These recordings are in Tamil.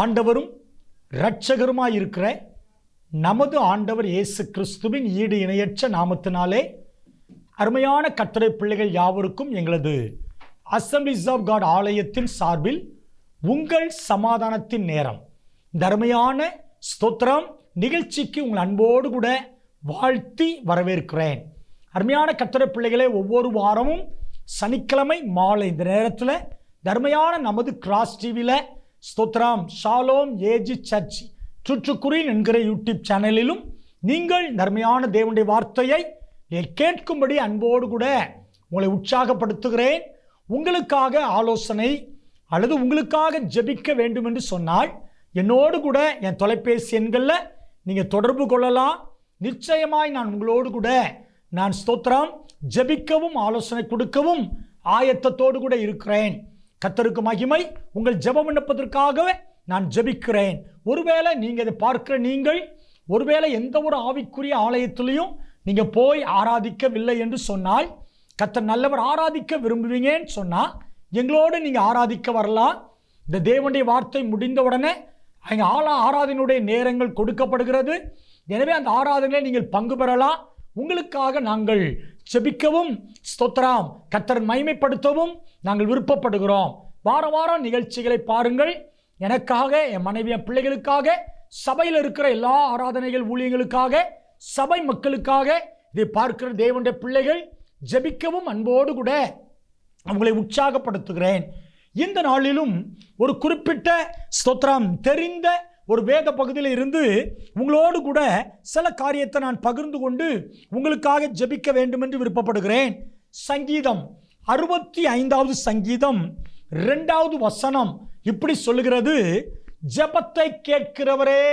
ஆண்டவரும் இரட்சகருமாயிருக்கிற நமது ஆண்டவர் இயேசு கிறிஸ்துவின் ஈடு இணையற்ற நாமத்தினாலே அருமையான கர்த்தருடைய பிள்ளைகள் யாவருக்கும் எங்களது அசம்பிளிஸ் ஆஃப் காட் ஆலயத்தின் சார்பில் உங்கள் சமாதானத்தின் நேரம் இந்த அருமையான ஸ்தோத்திரம் நிகழ்ச்சிக்கு உங்கள் அன்போடு கூட வாழ்த்தி வரவேற்கிறேன். அருமையான கர்த்தருடைய பிள்ளைகளே, ஒவ்வொரு வாரமும் சனிக்கிழமை மாலை இந்த நேரத்தில் தர்மையான நமது கிராஸ் டிவியில் ஸ்தோத்ரம் ஷாலோம் ஏஜி சர்ச் சுற்றுக்குறின் என்கிற யூடியூப் சேனலிலும் நீங்கள் தர்மையான தேவனுடைய வார்த்தையை கேட்கும்படி அன்போடு கூட உங்களை உற்சாகப்படுத்துகிறேன். உங்களுக்காக ஆலோசனை அல்லது உங்களுக்காக ஜெபிக்க வேண்டும் என்று சொன்னால் என்னோடு கூட என் தொலைபேசி எண்களில் நீங்கள் தொடர்பு கொள்ளலாம். நிச்சயமாய் நான் உங்களோடு கூட நான் ஸ்தோத்திரம் ஜெபிக்கவும் ஆலோசனை கொடுக்கவும் ஆயத்தத்தோடு கூட இருக்கிறேன். கர்த்தருக்கு மகிமை. உங்கள் ஜெபம் விண்ணப்பதற்காகவே நான் ஜெபிக்கிறேன். ஒருவேளை நீங்கள் இதை பார்க்கிற நீங்கள் ஒருவேளை எந்த ஒரு ஆவிக்குரிய ஆலயத்திலையும் நீங்கள் போய் ஆராதிக்கவில்லை என்று சொன்னால், கர்த்தர் நல்லவர், ஆராதிக்க விரும்புவீங்கன்னு சொன்னால் எங்களோடு நீங்கள் ஆராதிக்க வரலாம். இந்த தேவனுடைய வார்த்தை முடிந்தவுடனே அங்கே ஆராதனையுடைய நேரங்கள் கொடுக்கப்படுகிறது. எனவே அந்த ஆராதனையில் நீங்கள் பங்கு பெறலாம். உங்களுக்காக நாங்கள் ஜெபிக்கவும் ஸ்தோத்திரம் கர்த்தர் மகிமைப்படுத்தவும் நாங்கள் விருப்பப்படுகிறோம். வார வாரம் நிகழ்ச்சிகளை பாருங்கள். எனக்காக, என் மனைவி, என் பிள்ளைகளுக்காக, சபையில் இருக்கிற எல்லா ஆராதனைகள் ஊழியர்களுக்காக, சபை மக்களுக்காக இதை பார்க்கிற தேவனுடைய பிள்ளைகள் ஜெபிக்கவும் அன்போடு கூட அவங்களை உற்சாகப்படுத்துகிறேன். இந்த நாளிலும் ஒரு குறிப்பிட்ட ஸ்தோத்திரம் தெரிந்த ஒரு வேத பகுதியில் இருந்து உங்களோடு கூட சில காரியத்தை நான் பகிர்ந்து கொண்டு உங்களுக்காக ஜெபிக்க வேண்டும் என்று விருப்பப்படுகிறேன். சங்கீதம் 65வது சங்கீதம் 2வது வசனம் இப்படி சொல்லுகிறது, ஜெபத்தை கேட்கிறவரே.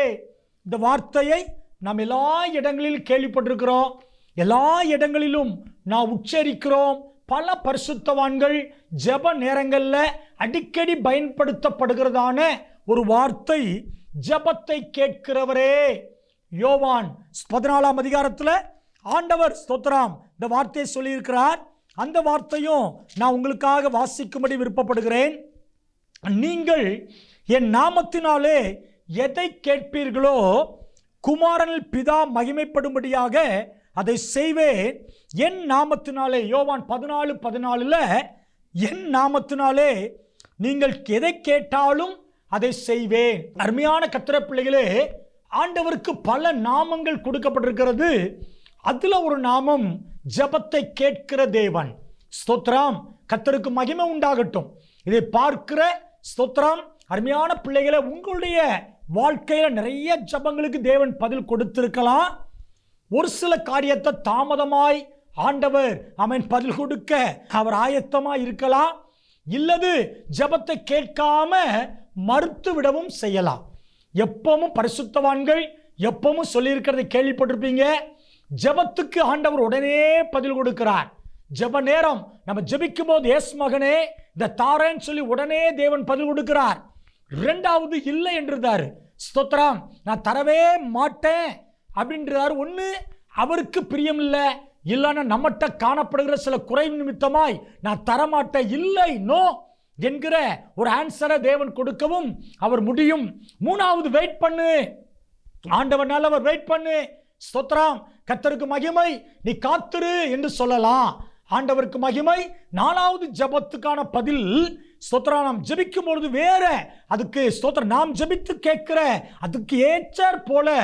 இந்த வார்த்தையை நாம் எல்லா இடங்களிலும் கேள்விப்பட்டிருக்கிறோம், எல்லா இடங்களிலும் நாம் உச்சரிக்கிறோம். பல பரிசுத்தவான்கள் ஜெப நேரங்களில் அடிக்கடி பயன்படுத்தப்படுகிறதான ஒரு வார்த்தை ஜெபத்தை கேட்கிறவரே. யோவான் 14ஆம் அதிகாரத்தில் ஆண்டவர் ஸ்தோத்திரம் இந்த வார்த்தையை சொல்லியிருக்கிறார். அந்த வார்த்தையும் நான் உங்களுக்காக வாசிக்கும்படி விருப்பப்படுகிறேன். நீங்கள் என் நாமத்தினாலே எதை கேட்பீர்களோ குமாரனில் பிதா மகிமைப்படும்படியாக அதை செய்வேன். என் நாமத்தினாலே, யோவான் 14:14 என் நாமத்தினாலே நீங்கள் எதை கேட்டாலும் அதை செய்வேன். அருமையான கர்த்தருடைய பிள்ளைகளே, ஆண்டவருக்கு பல நாமங்கள் கொடுக்கப்பட்டிருக்கிறது. அதுல ஒரு நாமம் ஜெபத்தை கேட்கிற தேவன். ஸ்தோத்திரம் கர்த்தருக்கு மகிமை உண்டாகட்டும். இதை பார்க்கிற ஸ்தோத்திரம் அருமையான பிள்ளைகளை, உங்களுடைய வாழ்க்கையில நிறைய ஜெபங்களுக்கு தேவன் பதில் கொடுத்திருக்கலாம். ஒரு சில காரியத்தை தாமதமாய் ஆண்டவர் பதில் கொடுக்க அவர் ஆயத்தமாய் இருக்கலாம். இல்லது ஜெபத்தை கேட்காம மறுத்து விடவும் செய்யலாம். எப்பவும் பரிசுத்தவான்கள் எப்பவும் சொல்லியிருக்கிறதை கேள்விப்பட்டிருப்பீங்க. ஜெபத்துக்கு ஆண்டவர் உடனே பதில் கொடுக்கிறார். ஜெப நேரம் நம்ம ஜெபிக்கும் போது, எஸ் மகனே இந்த தாரேன்னு சொல்லி உடனே தேவன் பதில் கொடுக்கிறார். 2வது இல்லை என்றாரு. ஸ்தோத்திரம் நான் தரவே மாட்டேன் அப்படின்றார். ஒன்று அவருக்கு பிரியம் இல்லை, இல்லைன்னா நம்மகிட்ட காணப்படுகிற சில குறை நிமித்தமாய் நான் தரமாட்டேன், இல்லை நோ என்கிற ஒரு ஆன்சரை தேவன் கொடுக்கவும் அவர் முடியும். 3வது வெயிட் பண்ணு, ஆண்டவர் நல்லவர், வெயிட் பண்ணு. ஸ்தோத்திரம் கர்த்தருக்கு மகிமை, நீ காத்திரு என்று சொல்லலாம். ஆண்டவருக்கு மகிமை. 4வது ஜெபத்துக்கான பதில் ஸ்தோத்திரம் நாம் ஜெபிக்கும் பொழுது வேற, அதுக்கு ஸ்தோத்திரம் நாம் ஜெபித்து கேட்கிற அதுக்கு ஏற்றாற் போல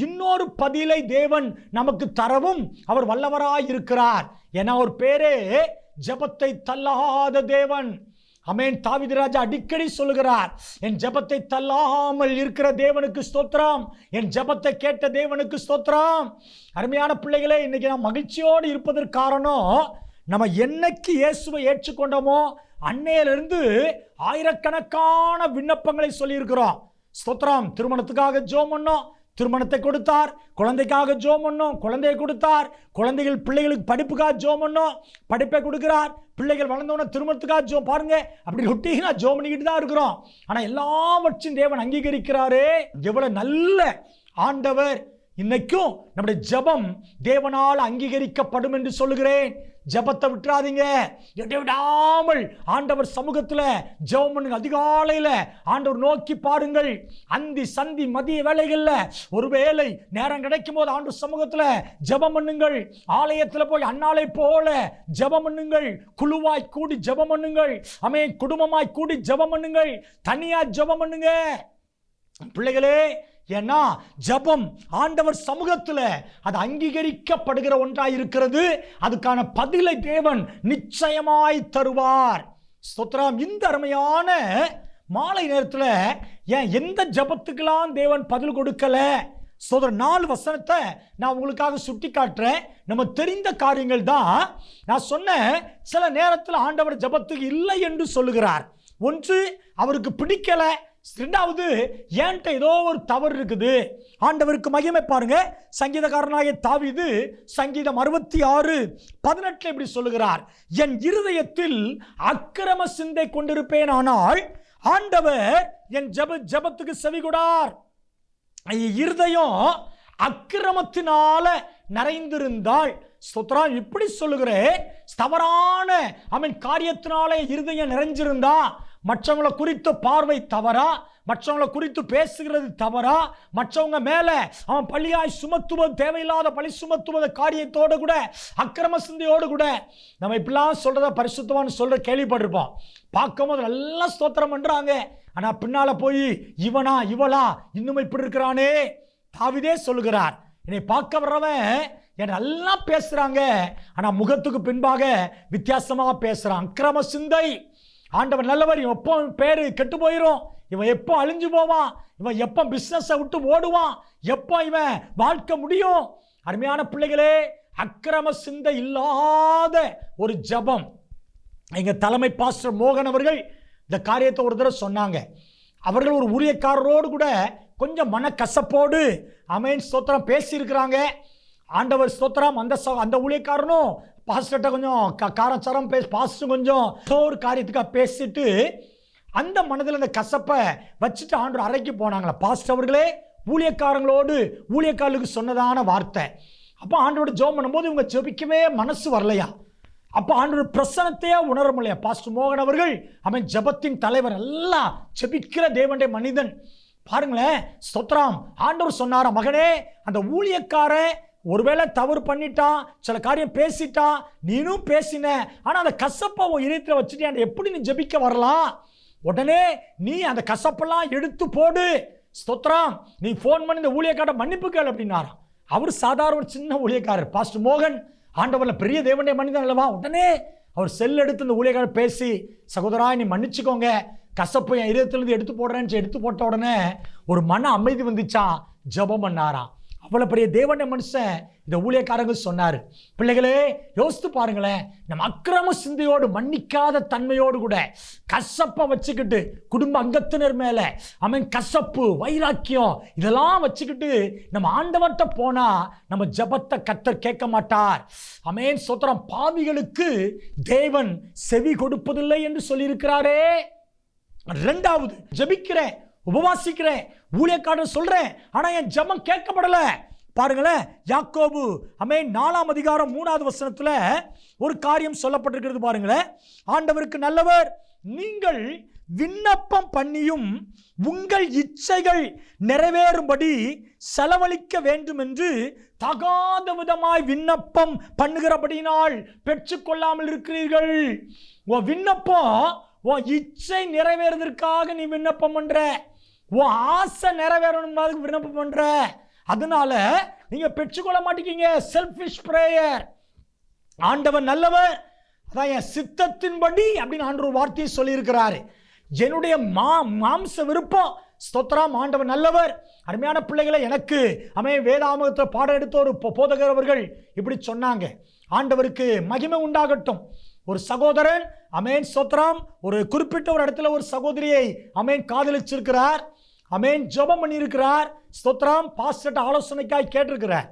இன்னொரு பதிலை தேவன் நமக்கு தரவும் அவர் வல்லவராய் இருக்கிறார். ஏன்னா ஒரு பேரே ஜெபத்தை தள்ளாத தேவன். ஆமென். தாவீது ராஜா அடிக்கடி சொல்லுகிறார், என் ஜெபத்தை தள்ளாமல் இருக்கிற தேவனுக்கு ஸ்தோத்திரம், என் ஜெபத்தை கேட்ட தேவனுக்கு ஸ்தோத்திரம். அருமையான பிள்ளைகளே, இன்னைக்கு நாம் மகிழ்ச்சியோடு இருப்பதற்கு காரணம், நம்ம என்னைக்கு இயேசுவை ஏற்றுக்கொண்டோமோ அன்னையிலிருந்து ஆயிரக்கணக்கான விண்ணப்பங்களை சொல்லியிருக்கிறோம். ஸ்தோத்திரம். திருமணத்துக்காக ஜெபம் பண்ணோம், திருமணத்தை கொடுத்தார். குழந்தைக்காக ஜெபம் பண்ணோம், குழந்தையை கொடுத்தார். குழந்தைகள் பிள்ளைகளுக்கு படிப்புக்காக ஜெபம் பண்ணோம், படிப்பை கொடுக்கிறார். பிள்ளைகள் வளர்ந்தோன்னா திருமணத்துக்காக ஜெபம். பாருங்க, அப்படி ரொட்டீனா ஜெபம் பண்ணிக்கிட்டு தான் இருக்கிறோம். ஆனால் எல்லாவற்றையும் தேவன் அங்கீகரிக்கிறாரே. எவ்வளவு நல்ல ஆண்டவர். இன்னைக்கும் நம்முடைய ஜெபம் தேவனால் அங்கீகரிக்கப்படும் என்று சொல்லுகிறேன். ஜெபத்தை விட்டுறாதீங்க. இடைவிடாமல் ஆண்டவர் சமூகத்தில் ஜெபம் பண்ணுங்க. அதிகாலையில் ஆண்டவர் நோக்கி பாருங்கள். அந்தி சந்தி மதிய வேளைகளில் ஒருவேளை நேரம் கிடைக்கும் போது ஆண்டவர் சமூகத்தில் ஜெபம் பண்ணுங்கள். ஆலயத்தில் போய் அன்னாலை போல ஜெபம் பண்ணுங்கள். குழுவாய் கூடி ஜெபம் பண்ணுங்கள். ஆமென். குடும்பமாய் கூடி ஜெபம் பண்ணுங்கள். தனியா ஜெபம் பண்ணுங்க பிள்ளைகளே. ஏன்னா ஜெபம் ஆண்டவர் சமூகத்தில் அது அங்கீகரிக்கப்படுகிற ஒன்றாய் இருக்கிறது. அதுக்கான பதிலை தேவன் நிச்சயமாய் தருவார். ஸ்தோத்திரம். இந்த அருமையான மாலை நேரத்தில் ஏன் எந்த ஜெபத்துக்கெல்லாம் தேவன் பதில் கொடுக்கல? சோதரர் 4 வசனத்தை நான் உங்களுக்காக சுட்டி காட்டுறேன். நம்ம தெரிந்த காரியங்கள் தான். நான் சொன்ன சில நேரத்தில் ஆண்டவர் ஜெபத்துக்கு இல்லை என்று சொல்லுகிறார். ஒன்று, அவருக்கு பிடிக்கல. இரண்டாவது, ஏன்ட்ட ஏதோ ஒரு தவறு இருக்குது. ஆண்டவருக்கு மகிமை. பாருங்க, சங்கீதக்காரனாகிய தாவீது சங்கீதம் 66:18 இப்படி சொல்லுகிறார். என் இருதயத்தில் அக்கிரம சிந்தை கொண்டிருப்பேன், ஆனால் ஆண்டவர் என் ஜெபத்துக்கு செவிகொடார். இருதயம் அக்கிரமத்தினால நிறைந்திருந்தால், ஸ்தோத்திரம், இப்படி சொல்லுகிறேன், தவறான காரியத்தினாலே இருதயம் நிறைஞ்சிருந்தா, மற்றவங்களை குறித்து பார்வை தவறா, மற்றவங்களை குறித்து பேசுகிறது தவறா, மற்றவங்க மேல அவன் பழியாய் சுமத்துவது, தேவையில்லாத பழி சுமத்துவது காரியத்தோடு கூட, அக்கிரம சிந்தையோடு கூட நம்ம இப்படிலாம் சொல்றத பரிசுத்தவான்னு சொல்ற கேள்விப்பட்டிருப்போம். பார்க்கும் போது நல்லா ஸ்தோத்திரம் பண்றாங்க. ஆனா பின்னால போய் இவனா இவளா இன்னும் இப்படி இருக்கிறானே. தாவீதே சொல்லுகிறார், என்னை பார்க்க வர்றவன் என் நல்லா பேசுறாங்க, ஆனா முகத்துக்கு பின்பாக வித்தியாசமாக பேசுறான். அக்கிரம சிந்தை. ஆண்டவர் நல்லவர். இவன் எப்போ பேரு கெட்டு போயிடும், இவன் எப்போ அழிஞ்சு போவான், இவன் எப்போ பிசினஸை விட்டு ஓடுவான், எப்போ இவன் வாழ்க்கை முடியும். அருமையான பிள்ளைகளே, அக்கிரம சிந்தை இல்லாத ஒரு ஜெபம். எங்க தலைமை பாஸ்டர் மோகன் அவர்கள் இந்த காரியத்தை ஒரு தடவை சொன்னாங்க. அவர்கள் ஒரு ஊழியக்காரரோடு கூட கொஞ்சம் மனக்கசப்போடு ஆமென் ஸ்தோத்திரம் பேசியிருக்கிறாங்க. ஆண்டவர் ஸ்தோத்திரம். அந்த ஊழியக்காரனும் பாஸ்டர்கிட்ட கொஞ்சம் காரச்சாரம் பாஸ்டர் கொஞ்சம் ஒரு காரியத்துக்காக பேசிட்டு அந்த மனதில் அந்த கசப்பை வச்சுட்டு ஆண்டவர் அறைக்கு போனாங்களா. பாஸ்டர் அவர்களே ஊழியக்காரர்களுக்கு சொன்னதான வார்த்தை. அப்போ ஆண்டோட ஜெபம் பண்ணும்போது இவங்க ஜெபிக்கவே மனசு வரலையா. அப்போ ஆண்டவர் பிரசனத்தையே உணர முடியலையா. பாஸ்டர் மோகன் அவர்கள் அவன் ஜெபத்தின் தலைவர், எல்லாம் ஜெபிக்கிற தேவனுடைய மனிதன். பாருங்களேன் ஸ்தோத்திரம். ஆண்டவர் சொன்னாரா, மகனே, அந்த ஊழியக்காரன் ஒருவேளை தவறு பண்ணிட்டான், சில காரியம் பேசிட்டான், நீனும் பேசின, ஆனால் அந்த கசப்பை உன் இதயத்தில் வச்சுட்டு எப்படி நீ ஜெபிக்க வரலாம்? உடனே நீ அந்த கசப்பெல்லாம் எடுத்து போடு. ஸ்தோத்திரம். நீ ஃபோன் பண்ணி இந்த ஊழியக்கார மன்னிப்பு கேள் அப்படின்னாராம். அவர் சாதாரண ஒரு சின்ன ஊழியக்காரர். பாஸ்டர் மோகன் ஆண்டவரில் பெரிய தேவனுடைய மனிதன் அல்லவா. உடனே அவர் செல் எடுத்து இந்த ஊழியக்காரர் பேசி, சகோதரா நீ மன்னிச்சுக்கோங்க, கசப்பு என் இதயத்திலிருந்து எடுத்து போடுறேன்னு எடுத்து போட்ட உடனே ஒரு மன அமைதி வந்துச்சான். ஜெபம் பண்ணாராம். அவ்வளோ பெரிய தேவனுடைய மனுஷன் இந்த ஊழியக்காரங்க சொன்னார். பிள்ளைகளே, யோசித்து பாருங்களேன். நம்ம அக்கிரம சிந்தையோடு, மன்னிக்காத தன்மையோடு கூட கசப்பை வச்சுக்கிட்டு குடும்ப அங்கத்தினர் மேலே கசப்பு, வைராக்கியம் இதெல்லாம் வச்சுக்கிட்டு நம்ம ஆண்டவர்கிட்ட போனால் நம்ம ஜெபத்தை கர்த்தர் கேட்க மாட்டார். ஆமென் ஸ்தோத்திரம். பாவிகளுக்கு தேவன் செவி கொடுப்பதில்லை என்று சொல்லியிருக்கிறாரே. ரெண்டாவது, ஜெபிக்கிறேன், உபவாசிக்கிறேன், ஊழியக்காரர் சொல்றேன், ஆனா என் ஜெபம் கேட்கப்படல. பாருங்களேன், யாக்கோபு 4:3 ஒரு காரியம் சொல்லப்பட்டிருக்கிறது. பாருங்களேன், ஆண்டவருக்கு நல்லவர், நீங்கள் விண்ணப்பம் பண்ணியும் உங்கள் இச்சைகள் நிறைவேறும்படி செலவழிக்க வேண்டும் என்று தகாத விதமாய் விண்ணப்பம் பண்ணுகிறபடினால் பெற்றுக்கொள்ளாமல் இருக்கிறீர்கள். உன் விண்ணப்பம் உன் இச்சை நிறைவேறதற்காக நீ விண்ணப்பம் பண்ற, உன் ஆசை நிறைவேறணும் விண்ணப்பம் பண்ற, அதனால நீங்க பெற்றுக்கொள்ள மாட்டீங்க. Selfish prayer. ஆண்டவர் நல்லவர், அதான் என் சித்தத்தின்படி அப்படின்னு ஆண்டவர் வார்த்தையை சொல்லியிருக்கிறாரு. என்னுடைய மாம்ச விருப்பம் ஸ்தோத்திரம். ஆண்டவர் நல்லவர். அருமையான பிள்ளைகளை, எனக்கு வேதாமகத்தை பாடம் எடுத்த ஒரு போதகர் அவர்கள் இப்படி சொன்னாங்க. ஆண்டவருக்கு மகிமை உண்டாகட்டும். ஒரு சகோதரன் ஸ்தோத்திரம் ஒரு குறிப்பிட்ட ஒரு இடத்துல ஒரு சகோதரியை காதலிச்சிருக்கிறார். ஜெபம் பண்ணியிருக்கிறார். ஸ்தோத்திரம். பாஸ்டர்ட்ட ஆலோசனைக்காய் கேட்டிருக்கிறார்.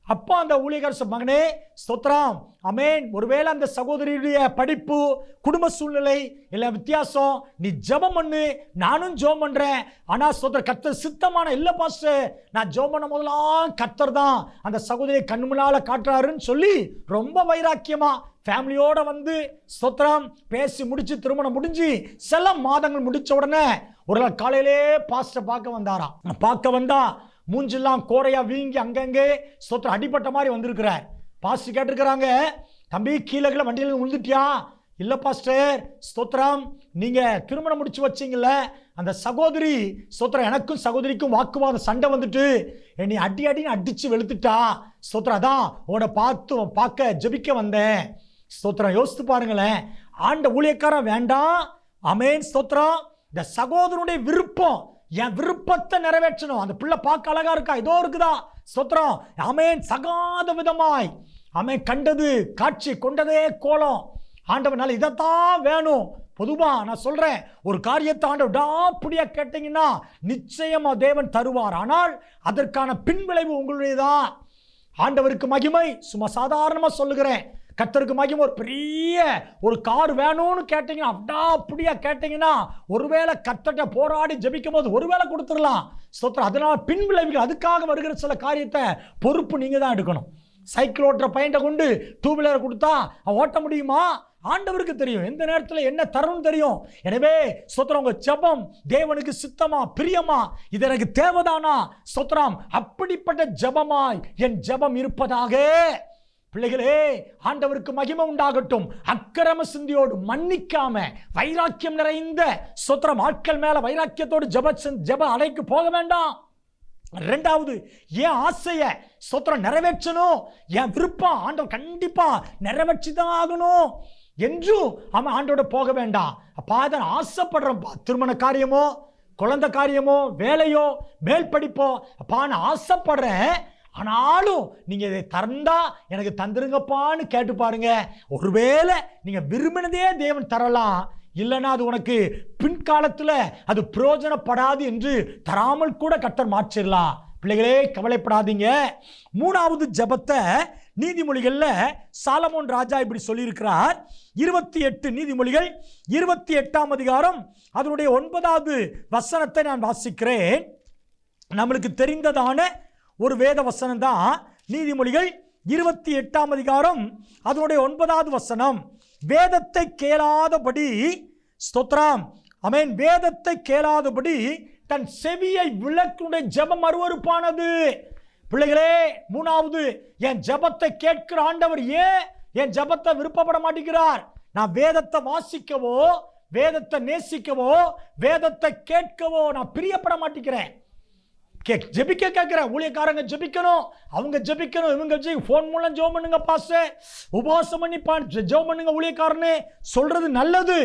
அப்போ அந்த ஊழியக்காரர் மகனே ஸ்தோத்திரம், ஆமென். ஒருவேளை அந்த சகோதரியுடைய படிப்பு, குடும்ப சூழ்நிலை எல்லாம் வித்தியாசம், நீ ஜெபம் பண்ணு, நானும் ஜெபம் பண்றேன். ஆனா ஸ்தோத்திரம், கர்த்தர் சித்தமான இல்ல பாஸ்டர், நான் ஜெபம் பண்ண முதலாம் கர்த்தர் தான் அந்த சகோதரியை கண்ணு முன்னால காட்டுறாருன்னு சொல்லி ரொம்ப வைராக்கியமா ஃபேமிலியோட வந்து ஸ்தோத்திரம் பேசி முடிச்சு, திருமணம் முடிஞ்சு சில மாதங்கள் முடிச்ச உடனே ஒரு நாள் காலையிலே பாஸ்டர் பார்க்க வந்தாராம். பார்க்க வந்தா மூஞ்செல்லாம் கோரையா வீங்கி அங்கங்கே ஸ்தோத்திரம் அடிபட்ட மாதிரி வந்திருக்கிறார். பாஸ்டர் கேட்டிருக்கிறாங்க, தம்பி கீழே வண்டியில் விழுந்துட்டியா? இல்லை பாஸ்டர், ஸ்தோத்திரம், நீங்க திருமணம் முடிச்சு வச்சிங்கல்ல அந்த சகோதரி ஸ்தோத்திரம், எனக்கும் சகோதரிக்கும் வாக்குவாதம் சண்டை வந்துட்டு என்னை அடின்னு அடிச்சு வெளுத்துட்டா ஸ்தோத்திரம், அதான் உன்னை பார்க்க ஜெபிக்க வந்தேன். ஸ்தோத்திரம், யோசித்து பாருங்களேன். ஆண்ட ஊழியக்காரன் வேண்டாம், ஆமென். ஸ்தோத்திரம், இந்த சகோதரனுடைய விருப்பம், என் விருப்பத்தை நிறைவேற்றணும். அந்த பிள்ளை பார்க்க அழகா இருக்கா, ஏதோ இருக்குதா ஸ்தோத்திரம், ஆமென். சகாத விதமாய் ஆமென் கண்டது காட்சி, கொண்டதே கோலம். ஆண்டவனால இதைத்தான் வேணும். பொதுவா நான் சொல்றேன், ஒரு காரியத்தை ஆண்டவர் டாப்படியா கேட்டீங்கன்னா நிச்சயமா தேவன் தருவார். ஆனால் அதற்கான பின்விளைவு உங்களுடையதான். ஆண்டவருக்கு மகிமை. சும்மா சாதாரணமா சொல்லுகிறேன், கர்த்தருக்கு மகிமை. ஒரு பெரிய ஒரு கார் வேணும்னு கேட்டீங்கன்னா, அப்படியா கேட்டீங்கன்னா, ஒருவேளை கர்த்தர்ட்ட போராடி ஜெபிக்கும் போது ஒருவேளை கொடுத்துடலாம். ஸ்தோத்திரம். அதனால பின் விளைவுகள், அதுக்காக வருகிற சில காரியத்தை பொறுப்பு நீங்க தான் எடுக்கணும். சைக்கிள் ஓட்டுற பையன்ட்ட கொண்டு டூ வீலர் கொடுத்தா ஓட்ட முடியுமா? ஆண்டவருக்கு தெரியும் எந்த நேரத்தில் என்ன தரணும் தெரியும். எனவே ஸ்தோத்திரம், உங்க ஜெபம் தேவனுக்கு சித்தமா, பிரியமா, இது எனக்கு தேவைதானா? ஸ்தோத்திரம், அப்படிப்பட்ட ஜெபமாய் என் ஜெபம் இருப்பதாக. பிள்ளைகளே, ஆண்டவருக்கு மகிமை உண்டாகட்டும். அக்கிரம சிந்தியோடு மன்னிக்காம வைராக்கியம் நிறைந்த ஸ்தோத்திரம் ஆட்கள் மேல வைராக்கியத்தோடு ஜெப அறைக்கு போக வேண்டாம். ரெண்டாவது, என் ஆசைய ஸ்தோத்திரம் நிறைவேற்றணும், என் விருப்பம் ஆண்டவர் கண்டிப்பா நிறைவேற்றிதான் ஆகணும் என்றும் அவன் ஆண்டோட போக வேண்டாம். அப்பா தான் ஆசைப்படுறப்பா, திருமண காரியமோ, குழந்தை காரியமோ, வேலையோ, மேல் படிப்போ, அப்பா நான் ஆசைப்படுறேன், ஆனாலும் நீங்க இதை தந்தா எனக்கு தந்துருங்கப்பான்னு கேட்டு பாருங்க. ஒருவேளை நீங்க விரும்பினதே தேவன் தரலாம், இல்லைன்னா அது உனக்கு பின்காலத்தில் அது பிரயோஜனப்படாது என்று தராமல் கூட கர்த்தர் மாற்றிடலாம். பிள்ளைகளே, கவலைப்படாதீங்க. மூணாவது ஜெபத்தை நீதிமொழிகள்ல சாலமோன் ராஜா இப்படி சொல்லியிருக்கிறார். 28 நீதிமொழிகள் 28ஆம் அதிகாரம் அதனுடைய 9வது வசனத்தை நான் வாசிக்கிறேன். நம்மளுக்கு தெரிந்ததான ஒரு வேத வசனம் தான். நீதிமொழிகள் 28ஆம் அதிகாரம் அதனுடைய 9வது வசனம். வேதத்தை கேளாதபடி ஸ்தோத்திரம், ஆமென், வேதத்தை கேளாதபடி தன் செவியை விளக்குடைய ஜெபம் அருவருப்பானது. பிள்ளைகளே, மூணாவது, என் ஜெபத்தை கேட்கிற ஆண்டவர் ஏன் என் ஜெபத்தை விருப்பப்பட மாட்டேங்கிறார்? நான் வேதத்தை வாசிக்கவோ, வேதத்தை நேசிக்கவோ, வேதத்தை கேட்கவோ நான் பிரியப்பட மாட்டேங்கிறேன். ஜெபிக்க கேட்கிறேன். ஊழியக்காரங்க ஜெபிக்கணும், அவங்க ஜெபிக்கணும், இவங்க ஃபோன் மூலம் ஜெபம் பண்ணுங்க பாஸ்டர், உபவாசம் பண்ணி ஜெபம் பண்ணுங்க ஊழியக்காரனே சொல்றது நல்லது.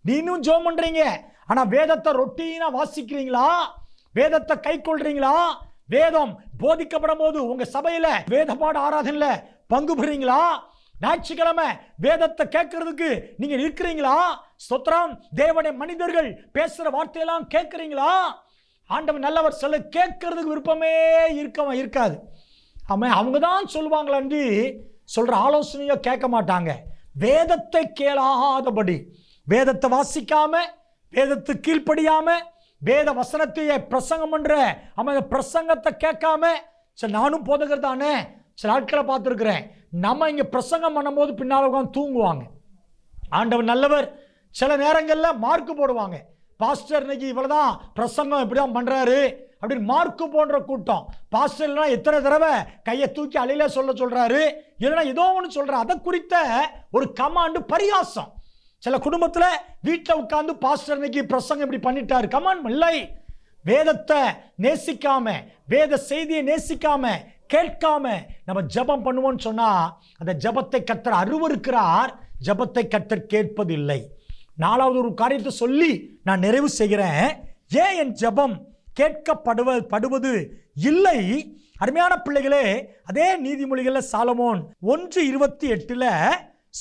நீனும் ஜெபம் பண்றீங்க, ஆனா வேதத்தை ரொட்டீனா வாசிக்கிறீங்களா? வேதத்தை கை கொள்றீங்களா? வேதம் போதிக்கப்படும் போது உங்க சபையில வேத பாட ஆராதனையில பங்கு பெறீங்களா? ஞாயிற்றுக்கிழமை வேதத்தை கேட்கறதுக்கு நீங்க இருக்கிறீங்களா? ஸ்தோத்திரம், தேவனுடைய மனிதர்கள் பேசுற வார்த்தையெல்லாம் கேட்கிறீங்களா? ஆண்டவன் நல்லவர். சில கேட்கறதுக்கு விருப்பமே இருக்காது. அவங்க தான் சொல்லுவாங்களாண்டி சொல்ற ஆலோசனையோ கேட்க மாட்டாங்க. வேதத்தை கேளாதபடி, வேதத்தை வாசிக்காம, வேதத்து கீழ்ப்படியாம, வேத வசனத்தையே பிரசங்கம் பண்ற பிரசங்கத்தை கேட்காம, சரி நானும் போதகர் தானே, சில ஆட்களை பார்த்துருக்கிறேன், நம்ம இங்க பிரசங்கம் பண்ணும் போது பின்னால் உட்காந்து தூங்குவாங்க. ஆண்டவன் நல்லவர். சில நேரங்களில் மார்க்கு போடுவாங்க, பாஸ்டர் இன்னைக்கு இவ்வளவுதான் பிரசங்கம் இப்படிதான் பண்றாரு அப்படின்னு மார்க்கு போன்ற கூட்டம். பாஸ்டர் இல்லைன்னா எத்தனை தடவை கையை தூக்கி அலையில சொல்றாரு, இல்லைன்னா ஏதோ ஒன்று சொல்றாரு. அதை குறித்த ஒரு கமாண்டு பரிகாசம். சில குடும்பத்தில் வீட்டில் உட்கார்ந்து பாஸ்டர் இன்னைக்கு பிரசங்கம் இப்படி பண்ணிட்டாரு, கமாண்ட் இல்லை. வேதத்தை நேசிக்காம, வேத செய்தியை நேசிக்காம, கேட்காம நம்ம ஜெபம் பண்ணுவோம்னு சொன்னா அந்த ஜெபத்தை கர்த்தர் அருவருக்கிறார், ஜெபத்தை கர்த்தர் கேட்பதில்லை. நாலாவது ஒரு காரியத்தை சொல்லி நான் நிறைவு செய்கிறேன். ஏன் என் ஜெபம் கேட்கப்படுவது இல்லை? அருமையான பிள்ளைகளே, அதே நீதிமொழிகளில் சாலமோன் 1:28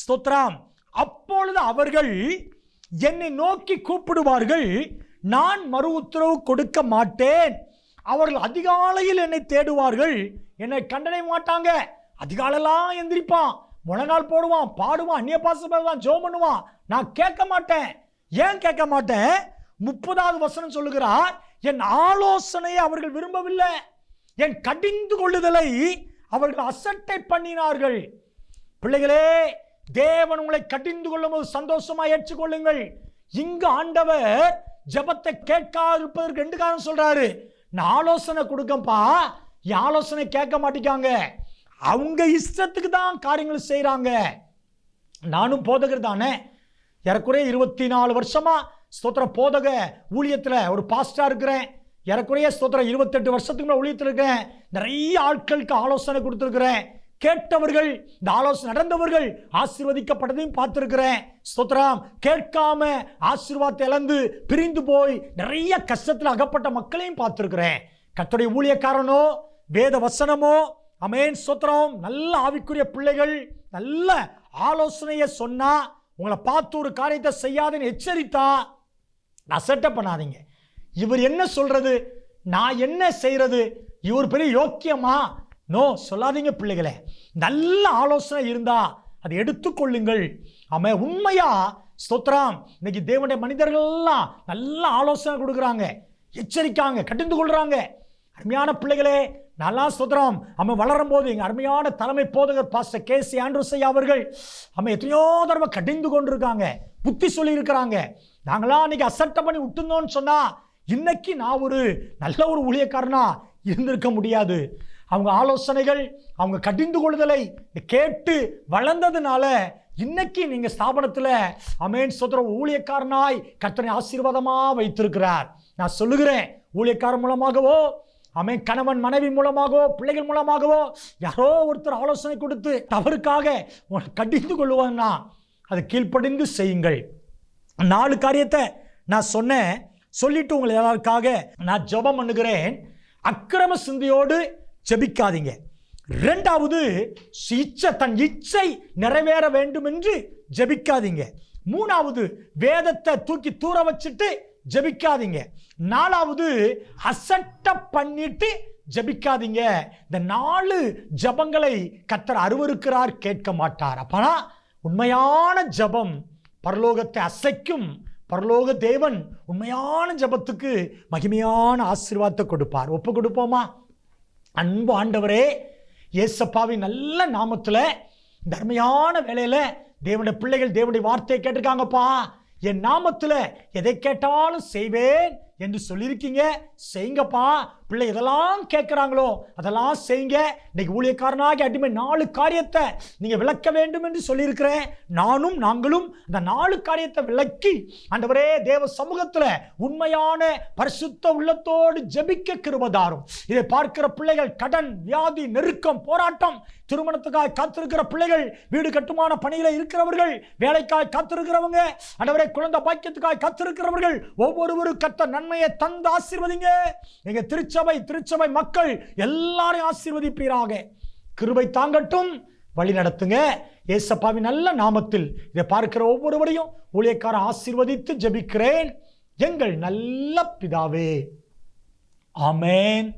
ஸ்தோத்திரம், அப்பொழுது அவர்கள் என்னை நோக்கி கூப்பிடுவார்கள், நான் மறு உத்தரவு கொடுக்க மாட்டேன், அவர்கள் அதிகாலையில் என்னை தேடுவார்கள், என்னை கண்டடைய மாட்டாங்க. அதிகாலையெல்லாம் எந்திரிப்பான், முழங்கால் போடுவான், பாடுவான், அந்நிய பாஷை பேசுவான், ஜெபம் பண்ணுவான். நான் கேட்க மாட்டேன். ஏன் கேட்க மாட்டேன்? 30வது வசனம் சொல்லுகிறார், என் ஆலோசனையை அவர்கள் விரும்பவில்லை, என் கடிந்து கொள்ளுதலை அவர்கள் அசட்டை பண்ணினார்கள். பிள்ளைகளே, தேவன் உங்களை கடிந்து கொள்ளும் போது சந்தோஷமா ஏற்றுக்கொள்ளுங்கள். இங்கு ஆண்டவர் ஜெபத்தை கேட்காதிருப்பதற்கு 2 காரணம் சொல்றாரு. நான் ஆலோசனை கொடுக்கப்பா, என் ஆலோசனை கேட்க மாட்டேங்காங்க, அவங்க இஷ்டத்துக்கு தான் காரியங்கள் செய்யறாங்க. நானும் போதகர் தானே, ஏறக்குறைய 24 வருஷமா ஸ்தோத்திர போதக ஊழியத்தில் ஒரு பாஸ்டா இருக்கிறேன். ஏறக்குறைய ஸ்தோத்திர 28 வருஷத்துக்கு ஊழியத்தில் இருக்கிறேன். நிறைய ஆட்களுக்கு ஆலோசனை கொடுத்துருக்கிறேன். கேட்டவர்கள், இந்த ஆலோசனை நடந்தவர்கள் ஆசீர்வதிக்கப்பட்டதையும் பார்த்திருக்கிறேன். ஸ்தோத்திரம். கேட்காம ஆசீர்வாதத்தை இழந்து பிரிந்து போய் நிறைய கஷ்டத்தில் அகப்பட்ட மக்களையும் பார்த்திருக்கிறேன். கர்த்தருடைய ஊழியக்காரனோ வேத வசனமோ, ஆமென் ஸ்தோத்திரம், நல்ல ஆவிக்குரிய பிள்ளைகள் நல்ல ஆலோசனையை சொன்னா, உங்களை பார்த்து ஒரு காரியத்தை செய்யாதுன்னு எச்சரித்தா அசட்டை பண்ணாதீங்க. இவர் என்ன சொல்றது, நான் என்ன செய்யறது, இவர் பெரிய யோக்கியமா, நோ சொல்லாதீங்க பிள்ளைகளே. நல்ல ஆலோசனை இருந்தா அதை எடுத்துக்கொள்ளுங்கள். ஆமென். உண்மையா ஸ்தோத்திரம். இன்னைக்கு தேவனுடைய மனிதர்கள் எல்லாம் நல்ல ஆலோசனை கொடுக்குறாங்க, எச்சரிக்காங்க, கடிந்து கொள்றாங்க. அருமையான பிள்ளைகளே, நல்லா ஸ்தோத்திரம். அவன் வளரும் போது எங்கள் அருமையான தலைமை போதகர் பாஸ்டர் கேசி ஆண்ட்ரூஸ் ஐயா அவர்கள் அவன் எத்தனையோ தடவை கடிந்து கொண்டிருக்காங்க, புத்தி சொல்லி இருக்கிறாங்க. நாங்களாம் இன்னைக்கு அசட்டை பண்ணி விட்டுருந்தோம்னு சொன்னா இன்னைக்கு நான் ஒரு நல்ல ஒரு ஊழியக்காரனா இருந்திருக்க முடியாது. அவங்க ஆலோசனைகள், அவங்க கடிந்து கொள்ளுதலை கேட்டு வளர்ந்ததுனால இன்னைக்கு நீங்க ஸ்தாபனத்தில் ஆமென் ஸ்தோத்திரம் ஊழியக்காரனாய் கர்த்தரை ஆசீர்வாதமா வைத்திருக்கிறார். நான் சொல்லுகிறேன், ஊழியக்காரன் மூலமாகவோ, ஆமென், கணவன் மனைவி மூலமாகவோ, பிள்ளைகள் மூலமாகவோ யாரோ ஒருத்தர் ஆலோசனை கொடுத்து தவறுக்காக கடிந்து கொள்ளுவான்னா அதை கீழ்ப்படிந்து செய்யுங்கள். 4 காரியத்தை நான் சொன்னேன். சொல்லிட்டு உங்களை எல்லாருக்காக நான் ஜெபம் பண்ணுகிறேன். அக்கிரம சிந்தையோடு ஜெபிக்காதீங்க. 2வது, தன் இச்சை நிறைவேற வேண்டும் என்று ஜெபிக்காதீங்க. 3வது, வேதத்தை தூக்கி தூர வச்சுட்டு ஜெபிக்காதீங்க. 4வது, அசட்ட பண்ணிட்டு ஜெபிக்காதீங்க. இந்த 4 ஜெபங்களை கர்த்தர் அருவருக்கிறார், கேட்க மாட்டார். அப்பனா உண்மையான ஜெபம் பரலோகத்தை அசைக்கும். பரலோக தேவன் உண்மையான ஜெபத்துக்கு மகிமையான ஆசீர்வாதத்தை கொடுப்பார். ஒப்பு கொடுப்போமா? அன்பு ஆண்டவரே, இயேசப்பாவின் நல்ல நாமத்தில் இந்த அருமையான வேளையில தேவனுடைய பிள்ளைகள் தேவனுடைய வார்த்தையை கேட்டிருக்காங்கப்பா. என் நாமத்தில் எதை கேட்டாலும் செய்வேன் என்று சொல்லியிருக்கீங்க. செய்யுங்கப்பா. பிள்ளை எதெல்லாம் கேட்குறாங்களோ அதெல்லாம் செய்யுங்க. இன்னைக்கு ஊழியக்காரனாகி அடிமை 4 காரியத்தை நீங்கள் விளக்க வேண்டும் என்று சொல்லியிருக்கிறேன். நாங்களும் அந்த 4 காரியத்தை விளக்கி ஆண்டவரே தேவ சமூகத்தில் உண்மையான பரிசுத்த உள்ளத்தோடு ஜெபிக்க கிருபை தாரும். இதை பார்க்கிற பிள்ளைகள் கடன், வியாதி, நெருக்கம், போராட்டம், திருமணத்துக்காக காத்திருக்கிற பிள்ளைகள், வீடு கட்டுமான பணியில் இருக்கிறவர்கள், வேலைக்காக காத்திருக்கிறவங்க, ஆண்டவரே குழந்தை பாக்கியத்துக்காக காத்திருக்கிறவர்கள் ஒவ்வொருவரும் கர்த்தர் நன்மையை தந்து ஆசீர்வதிங்க. எங்க திருச்சபை மக்கள் எல்லாரையும் ஆசீர்வதிப்பீராக. கிருபை தாங்கட்டும், வழி நடத்துங்க. இயேசப்பாவின் நல்ல நாமத்தில் இதை பார்க்கிற ஒவ்வொருவரையும் ஊழியக்கார ஆசீர்வதித்து ஜெபிக்கிறேன் எங்கள் நல்ல பிதாவே. ஆமென்,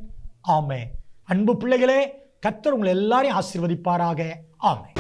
ஆமென். அன்பு பிள்ளைகளே, கர்த்தர் உங்களை எல்லாரையும் ஆசீர்வதிப்பாராக. ஆமென்.